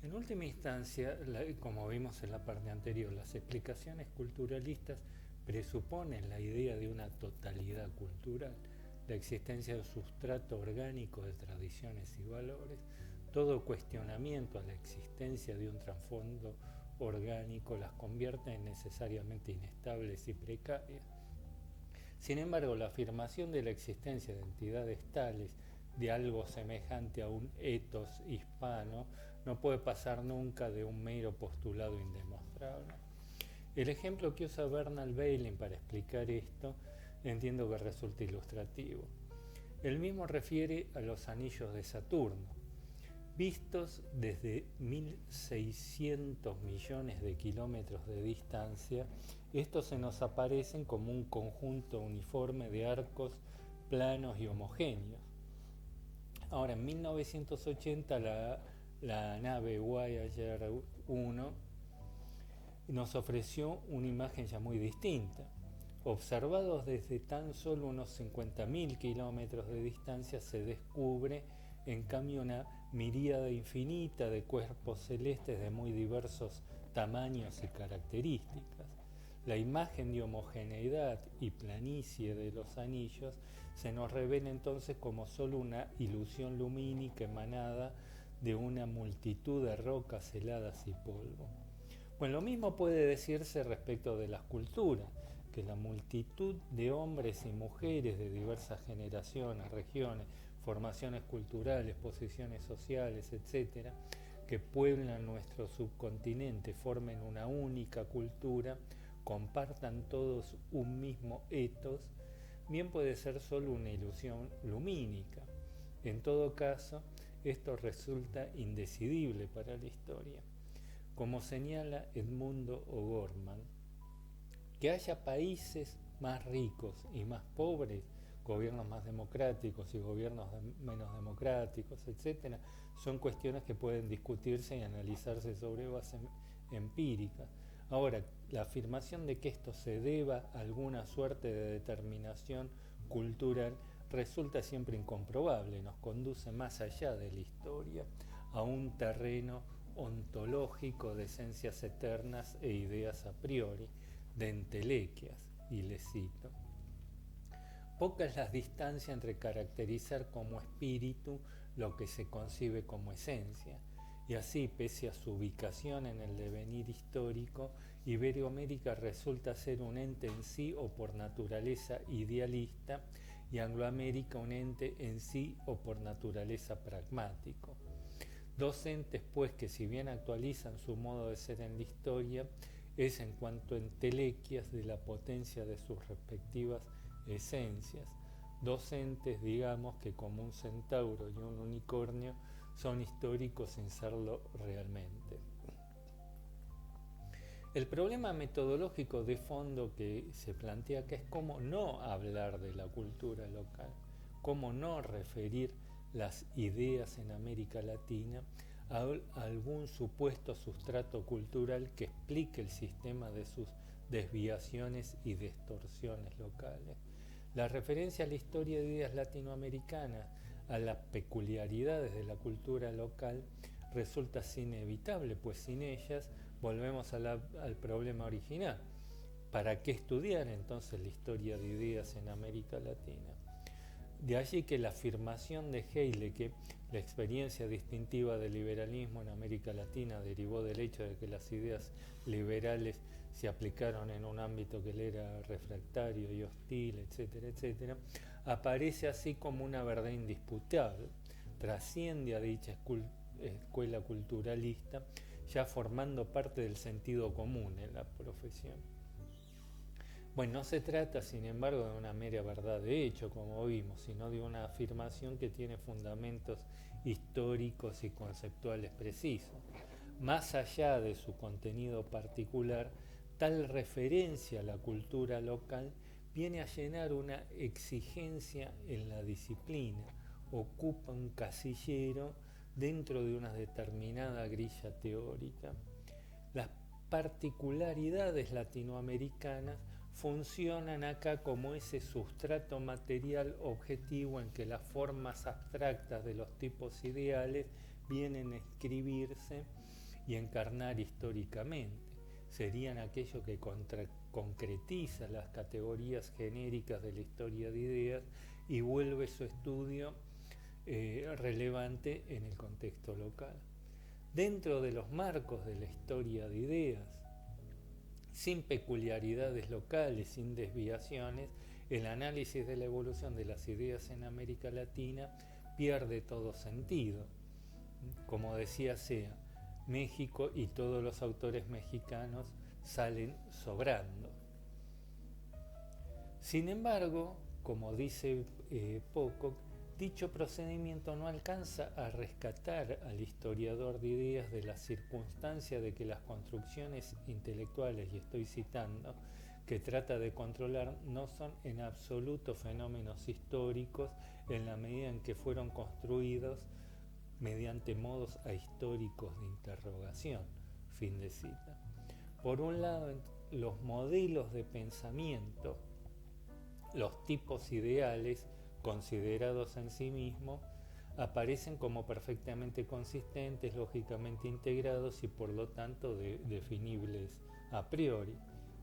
En última instancia, como vimos en la parte anterior, las explicaciones culturalistas presuponen la idea de una totalidad cultural, la existencia de un sustrato orgánico de tradiciones y valores, todo cuestionamiento a la existencia de un trasfondo orgánico las convierte en necesariamente inestables y precarias. Sin embargo, la afirmación de la existencia de entidades tales, de algo semejante a un ethos hispano, no puede pasar nunca de un mero postulado indemostrable. El ejemplo que usa Bernal Bailyn para explicar esto entiendo que resulta ilustrativo. El mismo refiere a los anillos de Saturno. Vistos desde 1.600 millones de kilómetros de distancia, estos se nos aparecen como un conjunto uniforme de arcos planos y homogéneos. Ahora, en 1980 la nave Voyager 1 nos ofreció una imagen ya muy distinta. Observados desde tan solo unos 50.000 kilómetros de distancia, se descubre en cambio una miríada infinita de cuerpos celestes de muy diversos tamaños y características. La imagen de homogeneidad y planicie de los anillos se nos revela entonces como solo una ilusión lumínica emanada de una multitud de rocas heladas y polvo. Bueno, lo mismo puede decirse respecto de las culturas, que la multitud de hombres y mujeres de diversas generaciones, regiones, formaciones culturales, posiciones sociales, etcétera, que pueblan nuestro subcontinente, formen una única cultura, compartan todos un mismo ethos, bien puede ser solo una ilusión lumínica. En todo caso, esto resulta indecidible para la historia. Como señala Edmundo O'Gorman, que haya países más ricos y más pobres, gobiernos más democráticos y gobiernos menos democráticos, etc., son cuestiones que pueden discutirse y analizarse sobre base empírica. Ahora, la afirmación de que esto se deba a alguna suerte de determinación cultural resulta siempre incomprobable, nos conduce más allá de la historia, a un terreno ontológico de esencias eternas e ideas a priori, de entelequias, y les cito: poca es la distancia entre caracterizar como espíritu lo que se concibe como esencia, y así, pese a su ubicación en el devenir histórico, Iberoamérica resulta ser un ente en sí o por naturaleza idealista, y Angloamérica un ente en sí o por naturaleza pragmático. Dos entes, pues, que si bien actualizan su modo de ser en la historia, es en cuanto entelequias de la potencia de sus respectivas esencias. Dos entes, digamos, que como un centauro y un unicornio son históricos sin serlo realmente. El problema metodológico de fondo que se plantea acá es cómo no hablar de la cultura local, cómo no referir las ideas en América Latina a algún supuesto sustrato cultural que explique el sistema de sus desviaciones y distorsiones locales. La referencia a la historia de ideas latinoamericanas, a las peculiaridades de la cultura local, resulta inevitable, pues sin ellas volvemos al problema original. ¿Para qué estudiar entonces la historia de ideas en América Latina? De allí que la afirmación de Haley que la experiencia distintiva del liberalismo en América Latina derivó del hecho de que las ideas liberales se aplicaron en un ámbito que le era refractario y hostil, etcétera, etcétera, aparece así como una verdad indisputable, trasciende a dicha escuela culturalista, ya formando parte del sentido común en la profesión. Bueno, no se trata, sin embargo, de una mera verdad de hecho, como vimos, sino de una afirmación que tiene fundamentos históricos y conceptuales precisos. Más allá de su contenido particular, tal referencia a la cultura local viene a llenar una exigencia en la disciplina, ocupa un casillero dentro de una determinada grilla teórica. Las particularidades latinoamericanas funcionan acá como ese sustrato material objetivo en que las formas abstractas de los tipos ideales vienen a escribirse y encarnar históricamente. Serían aquello que concretiza las categorías genéricas de la historia de ideas y vuelve su estudio relevante en el contexto local. Dentro de los marcos de la historia de ideas, sin peculiaridades locales, sin desviaciones, el análisis de la evolución de las ideas en América Latina pierde todo sentido. Como decía Sea, México y todos los autores mexicanos salen sobrando. Sin embargo, como dice Pocock, dicho procedimiento no alcanza a rescatar al historiador de ideas de la circunstancia de que las construcciones intelectuales, y estoy citando, que trata de controlar no son en absoluto fenómenos históricos en la medida en que fueron construidos mediante modos ahistóricos de interrogación. Fin de cita. Por un lado, los modelos de pensamiento, los tipos ideales considerados en sí mismos, aparecen como perfectamente consistentes, lógicamente integrados y por lo tanto definibles a priori.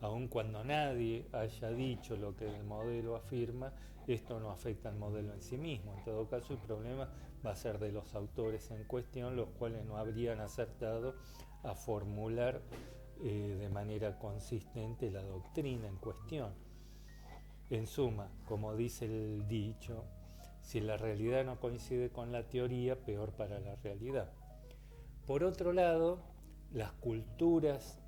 Aun cuando nadie haya dicho lo que el modelo afirma, esto no afecta al modelo en sí mismo. En todo caso, el problema va a ser de los autores en cuestión, los cuales no habrían acertado a formular de manera consistente la doctrina en cuestión. En suma, como dice el dicho, si la realidad no coincide con la teoría, peor para la realidad. Por otro lado, las culturas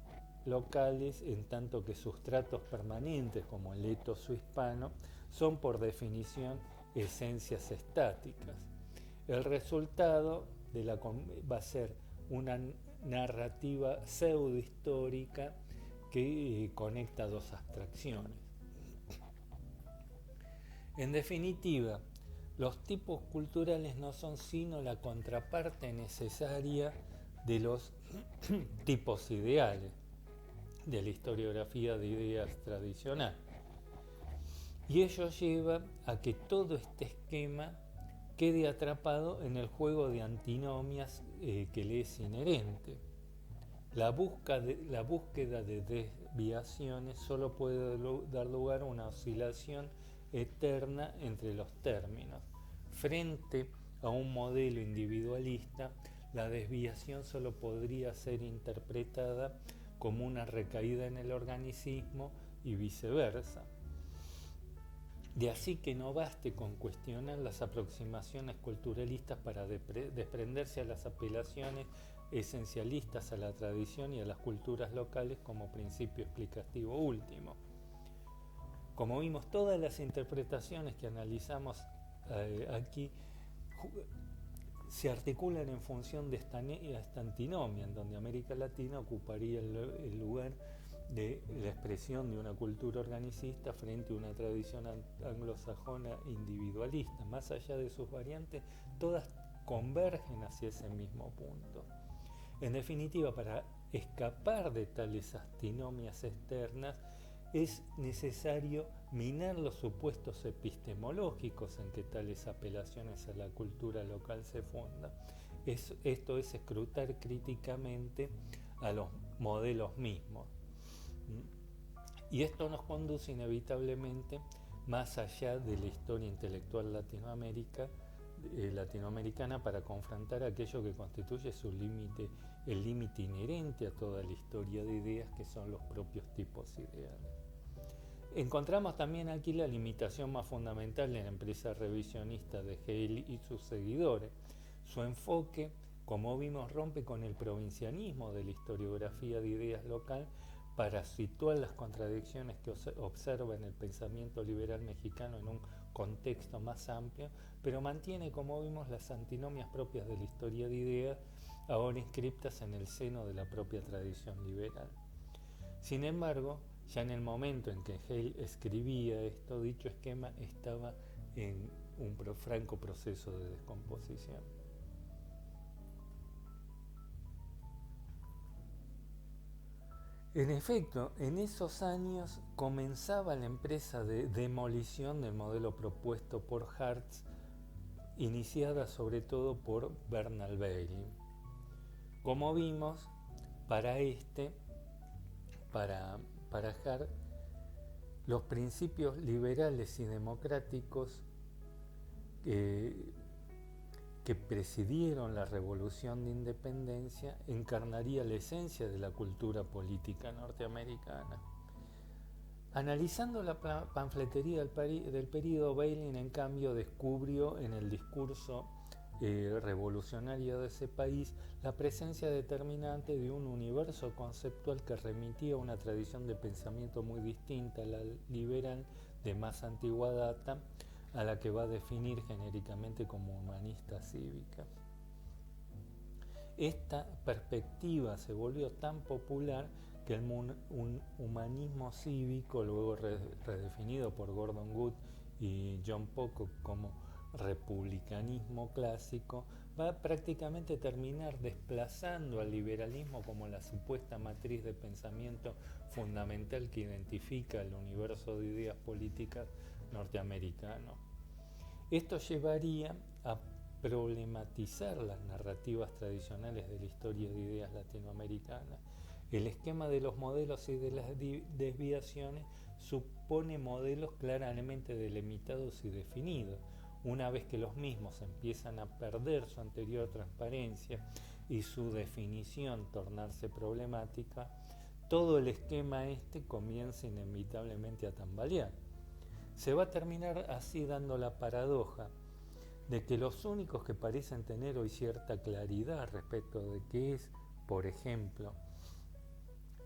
locales, en tanto que sustratos permanentes como el etos hispano, son por definición esencias estáticas. El resultado va a ser una narrativa pseudohistórica que conecta dos abstracciones. En definitiva, los tipos culturales no son sino la contraparte necesaria de los tipos ideales de la historiografía de ideas tradicional. Y ello lleva a que todo este esquema quede atrapado en el juego de antinomias que le es inherente. La búsqueda de desviaciones solo puede dar lugar a una oscilación eterna entre los términos. Frente a un modelo individualista, la desviación solo podría ser interpretada como una recaída en el organicismo y viceversa. De así que no baste con cuestionar las aproximaciones culturalistas para desprenderse a las apelaciones esencialistas a la tradición y a las culturas locales como principio explicativo último. Como vimos, todas las interpretaciones que analizamos aquí se articulan en función de esta antinomia, en donde América Latina ocuparía el lugar de la expresión de una cultura organicista frente a una tradición anglosajona individualista. Más allá de sus variantes, todas convergen hacia ese mismo punto. En definitiva, para escapar de tales antinomias externas, es necesario minar los supuestos epistemológicos en que tales apelaciones a la cultura local se fundan. Esto es escrutar críticamente a los modelos mismos. Y esto nos conduce inevitablemente más allá de la historia intelectual latinoamericana para confrontar aquello que constituye el límite inherente a toda la historia de ideas, que son los propios tipos ideales. Encontramos también aquí la limitación más fundamental en la empresa revisionista de Hale y sus seguidores. Su enfoque, como vimos, rompe con el provincianismo de la historiografía de ideas local para situar las contradicciones que observa en el pensamiento liberal mexicano en un contexto más amplio, pero mantiene, como vimos, las antinomias propias de la historia de ideas, ahora inscriptas en el seno de la propia tradición liberal. Sin embargo, ya en el momento en que Hale escribía esto, dicho esquema estaba en un franco proceso de descomposición. En efecto, en esos años comenzaba la empresa de demolición del modelo propuesto por Hartz iniciada sobre todo por Bernard Bailey. Como vimos, para Hart, los principios liberales y democráticos que presidieron la Revolución de Independencia encarnaría la esencia de la cultura política norteamericana. Analizando la panfletería del período, Bailey, en cambio, descubrió en el discurso revolucionario de ese país la presencia determinante de un universo conceptual que remitía a una tradición de pensamiento muy distinta a la liberal de más antigua data, a la que va a definir genéricamente como humanista cívica. Esta perspectiva se volvió tan popular que un humanismo cívico, luego redefinido por Gordon Wood y John Pocock como republicanismo clásico, va a prácticamente terminar desplazando al liberalismo como la supuesta matriz de pensamiento fundamental que identifica el universo de ideas políticas norteamericano. Esto llevaría a problematizar las narrativas tradicionales de la historia de ideas latinoamericanas. El esquema de los modelos y de las desviaciones supone modelos claramente delimitados y definidos. Una vez que los mismos empiezan a perder su anterior transparencia y su definición tornarse problemática, todo el esquema comienza inevitablemente a tambalear. Se va a terminar así dando la paradoja de que los únicos que parecen tener hoy cierta claridad respecto de qué es, por ejemplo,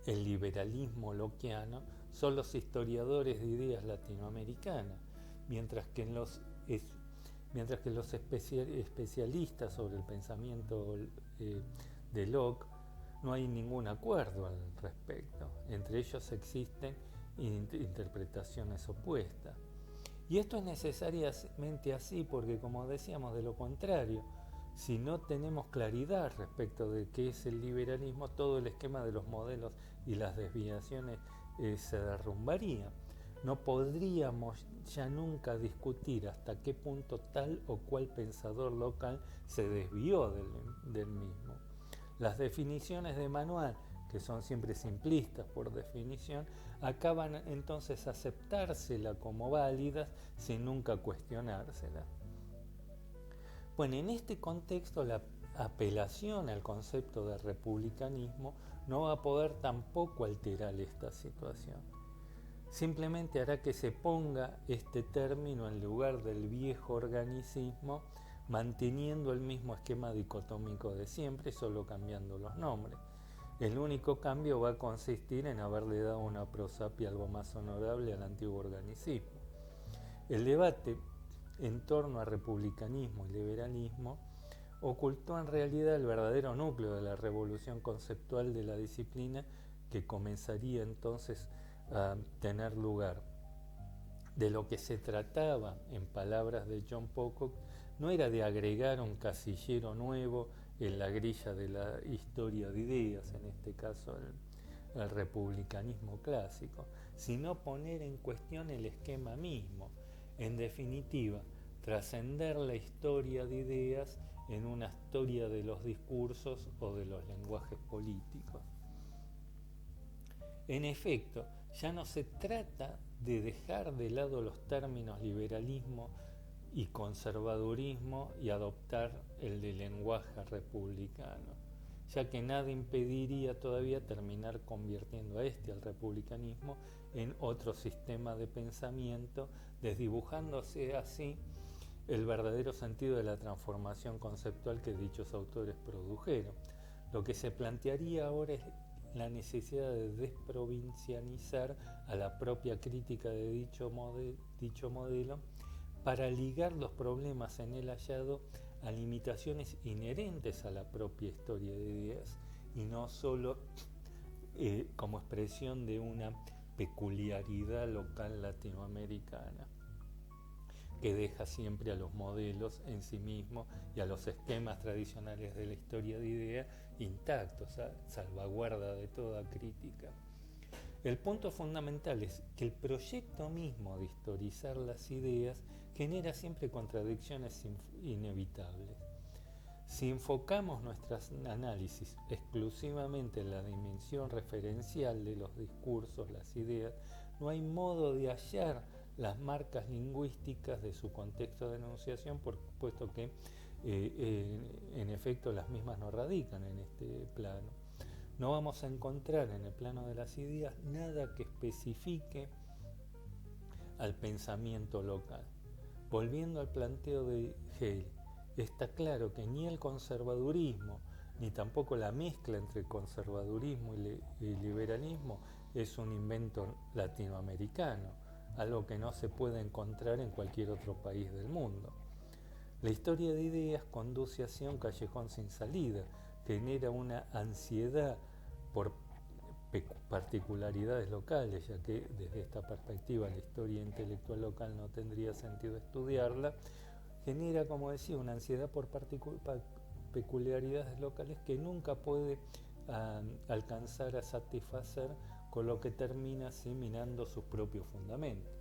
el liberalismo lockeano son los historiadores de ideas latinoamericanas, mientras que los especialistas sobre el pensamiento de Locke no hay ningún acuerdo al respecto. Entre ellos existen interpretaciones opuestas. Y esto es necesariamente así porque, como decíamos, de lo contrario, si no tenemos claridad respecto de qué es el liberalismo, todo el esquema de los modelos y las desviaciones se derrumbaría. No podríamos ya nunca discutir hasta qué punto tal o cual pensador local se desvió del mismo. Las definiciones de manual, que son siempre simplistas por definición, acaban entonces aceptárselas como válidas sin nunca cuestionárselas. Bueno, en este contexto la apelación al concepto de republicanismo no va a poder tampoco alterar esta situación. Simplemente hará que se ponga este término en lugar del viejo organicismo, manteniendo el mismo esquema dicotómico de siempre, solo cambiando los nombres. El único cambio va a consistir en haberle dado una prosapia algo más honorable al antiguo organicismo. El debate en torno a republicanismo y liberalismo ocultó en realidad el verdadero núcleo de la revolución conceptual de la disciplina que comenzaría entonces a tener lugar. De lo que se trataba, en palabras de John Pocock, no era de agregar un casillero nuevo en la grilla de la historia de ideas, en este caso el republicanismo clásico, sino poner en cuestión el esquema mismo. En definitiva, trascender la historia de ideas en una historia de los discursos o de los lenguajes políticos. En efecto, ya no se trata de dejar de lado los términos liberalismo y conservadurismo y adoptar el de lenguaje republicano, ya que nada impediría todavía terminar convirtiendo al republicanismo, en otro sistema de pensamiento, desdibujándose así el verdadero sentido de la transformación conceptual que dichos autores produjeron. Lo que se plantearía ahora es la necesidad de desprovincianizar a la propia crítica de dicho modelo para ligar los problemas en él hallado a limitaciones inherentes a la propia historia de ideas y no solo como expresión de una peculiaridad local latinoamericana que deja siempre a los modelos en sí mismos y a los esquemas tradicionales de la historia de ideas intactos, a salvaguarda de toda crítica. El punto fundamental es que el proyecto mismo de historizar las ideas genera siempre contradicciones inevitables. Si enfocamos nuestros análisis exclusivamente en la dimensión referencial de los discursos, las ideas, no hay modo de hallar las marcas lingüísticas de su contexto de enunciación, puesto que en efecto las mismas no radican en este plano. No vamos a encontrar en el plano de las ideas nada que especifique al pensamiento local. Volviendo al planteo de Hale, está claro que ni el conservadurismo, ni tampoco la mezcla entre conservadurismo y liberalismo es un invento latinoamericano, algo que no se puede encontrar en cualquier otro país del mundo. La historia de ideas conduce hacia un callejón sin salida, genera una ansiedad por particularidades locales, ya que desde esta perspectiva la historia intelectual local no tendría sentido estudiarla, genera, como decía, una ansiedad por peculiaridades locales que nunca puede alcanzar a satisfacer, con lo que termina así minando sus propios fundamentos.